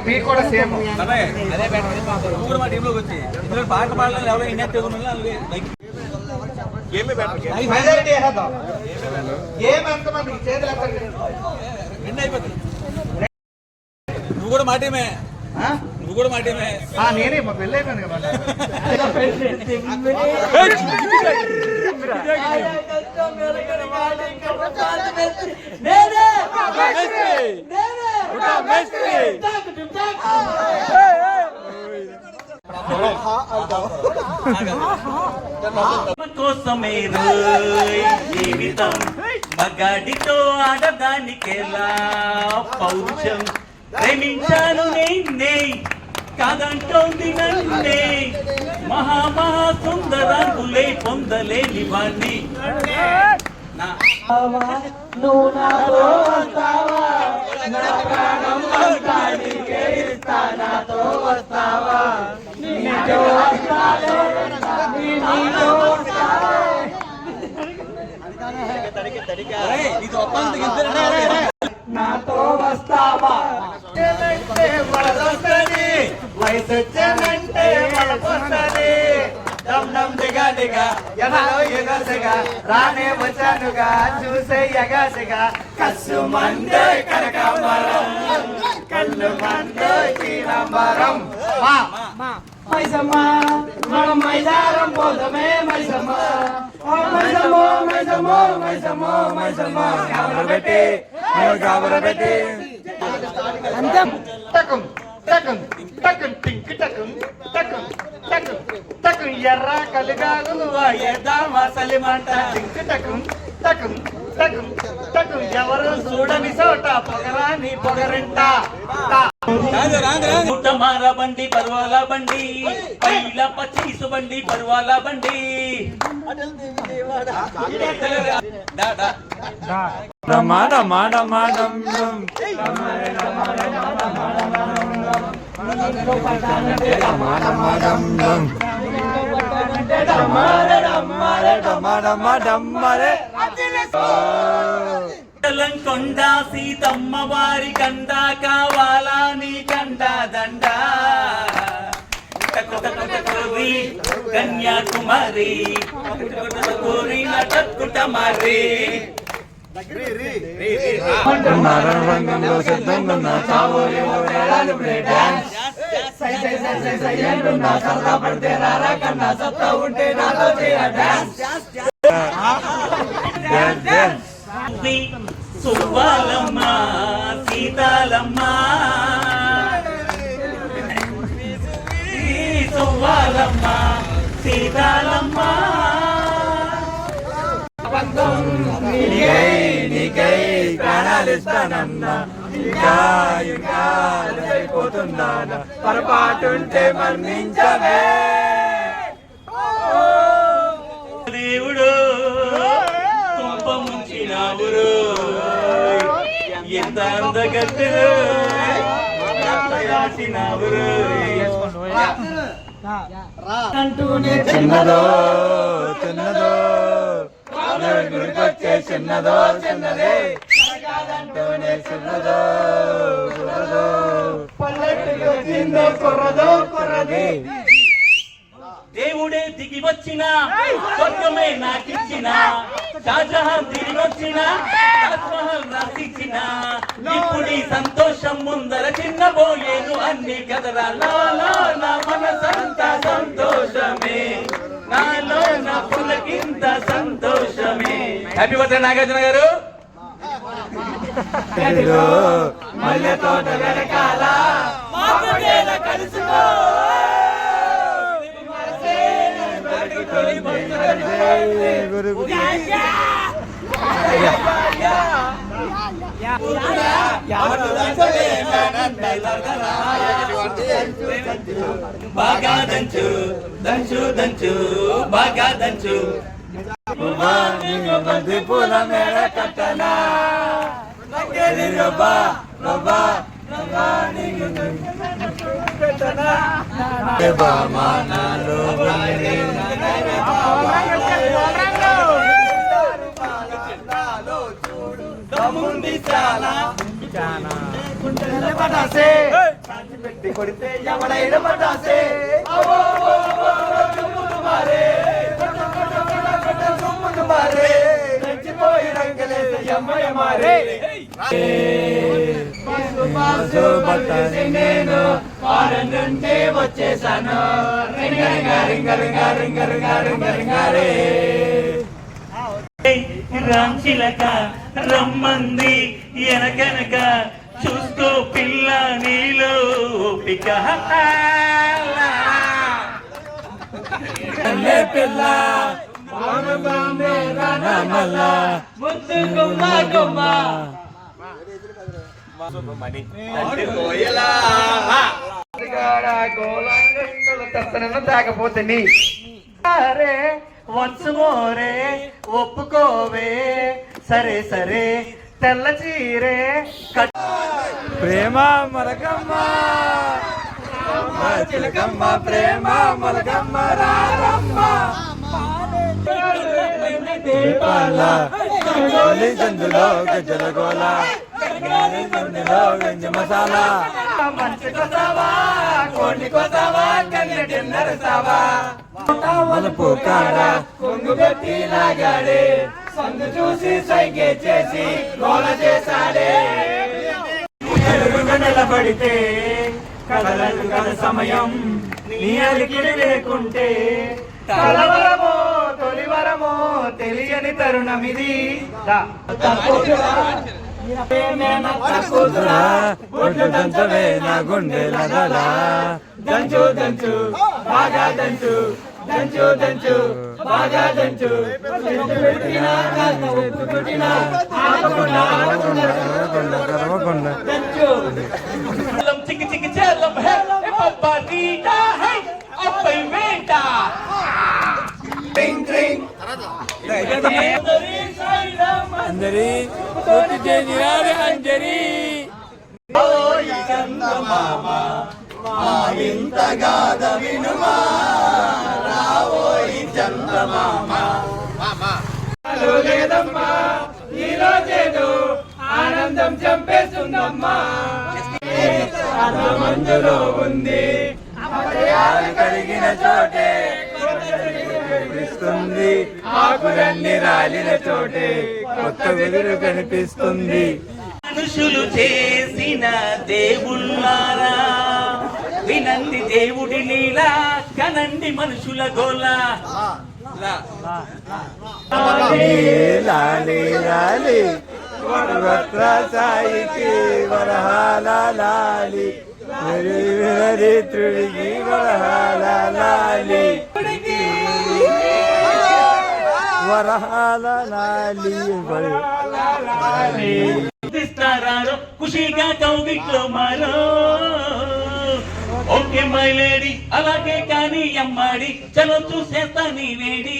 మీకు కూడా సేమ్ మా టీంలోకి వచ్చి పాట పాడాలి ఎవరో ఇండియా నువ్వు కూడా మా టీమే నువ్వు కూడా మా టీమే నేనే మా పెళ్ళి అయిపోయింది కదా కోసమే జీవితం మగాడితో ఆడదానికెలా పౌరుషం ప్రేమించాను నేనే కాదంటోంది నన్నే మహా సుందరాంగులే పొందలేని వాణ్ణి నువ్వు నాతో వస్తావా నా ప్రాణం అంతానికే ఇస్తా నాతో వస్తావా నీతో వస్తావా నాతో వస్తావా వయసు వచ్చానంటే వలపొస్తది దమ్ దిగా దిగా ఎనలో ఎగసగా రానే వచ్చానుగా చూసే ఎగసగా కస్సు మందే కనకాంబరం కళ్ళు మందే చీనంబరం మైసమ్మా మనం మైదారం పోదమే మైసమ్మా మైసమ్మో మైసమ్మో మైసమ్మో మైసమ్మో కాబరబెట్టి కాబరబెట్టి అంతం టకం టకం టకం టింక్ టకం టకం టకం టకం ఎర్ర కలిగాలు ఎద్దామా సలిమంట టింక్ టకం టకం టకం టకం ఎవరు చూడని చోట పొగరాని పొగరంట మార బండి పర్వాల బండి పైల పచ్చీసు బండి పర్వాల బండి కొండ సీతమ్మ వారి కండ కావాలా నీ కండ దండ కన్యాకుమారి కోరిన టక్కుటమారి సరదా పడితే రారా కన్నా సత్తా ఉంటే నాతో సువ్వాలమ్మ సీతాలమ్మ సువ్వాలమ్మ సీతాలమ్మ నీకై ప్రాణాలిస్తానన్నా ఇంకా ఇంకా అయిపోతున్నా పొరపాటుంటే మరణించవే దేవుడు కుంప ముంచినావురు ఎంత అందగత్తెరు చిన్నదో చిన్నదో గురికొచ్చే చిన్నదో చిన్నదే కాదంటూనే చిన్నదో పల్లెటూరు కొర్రదో కొర్రది దేవుడే దిగి వచ్చిన స్వర్గమే నాకిచ్చిన షాజహాన్ తిరిగి వచ్చిన తాజ్మహల్ రాసిచ్చిన ఇప్పుడు సంతోషం ముందర చిన్నబోయేను అన్ని కదరా నా మనసంతా సంతోషమే నాలో నా పులకింత సంతోషమే. హ్యాపీ బర్త్డే నాగార్జున గారు. మల్లె తోట వెనకాల కలుసుకో బాగా దంచు దంచు దంచు బాగా దంచు బంతి పూల మేడ కట్టనా ఉంది చాలా గుండెల పటాసే పెట్టి కొడితే ఎవడైన పటాసే చచ్చిపోయి రంగలేసే అమ్మయ్య మారే నేను వారంటే వచ్చేసాను రాంచిలక రమ్మంది ఎనకనక చూస్తూ పిల్ల నీలో ఓపిక పిల్ల ముద్దు గుమ్మ గుమ్మ తాకపోతే నీ అరే వన్స్ మోరే ఒప్పుకోవే సరే సరే తెల్ల చీరే ప్రేమ మలకమ్మ చిలకమ్మ ప్రేమ మలకమ్మ రారమ్మ దీపాల గోలి చందులో గజల గోల చందులో గంజ మసాలా మంచి కొసావా కోడి కొసావా కన్ను డిన్నర్ సావా మలుపు కాడ కొంగు పెట్టి లాగాడే సందు చూసి సైగే చేసి గోల చేశాడే నిలబడితే కదలదు కద సమయం నీ అలికిడి లేకుంటే కలవరమో తొలివరమో తెలియని తరుణమిది ఒడ్డు దంచవే నా గుండె లదలా దంచు దంచు బాగా దంచు దంచు దంచు బాగా దంచు పెట్టినా ఉప్పు పెట్టినా ఆపకుండా కరవకుండా చిక్కి చిక్కి చేలం హే పప్పీటా హే అప్పై వేట అందరి పూర్తి చేసి రావే అంజరి ఇంతగాద వినుమా రావోయి చందమామ లేదమ్మా నీలో చేదు ఆనందం చంపేస్తుందమ్మా మందులో ఉంది కడిగిన చోటే కనిపిస్తుంది ఆకులన్నీ రాలిన చోటే కొత్త వెలుగు కనిపిస్తుంది మనుషులు చేసిన దేవుళ్ళారా వినండి దేవుడి లీలా కనండి మనుషుల గోలా లాలి లాలి వరవత్ర సాయికి వరహాల లాలి హరిత్రుడికి వరహాల లాలి వరహాల లాలి ఇస్తారారో ఖుషిగా కౌగిట్లో మారో ఓకే మై లేడీ అలాగే కానీ అమ్మాడి చలో చూసేస్తా నీ వేడి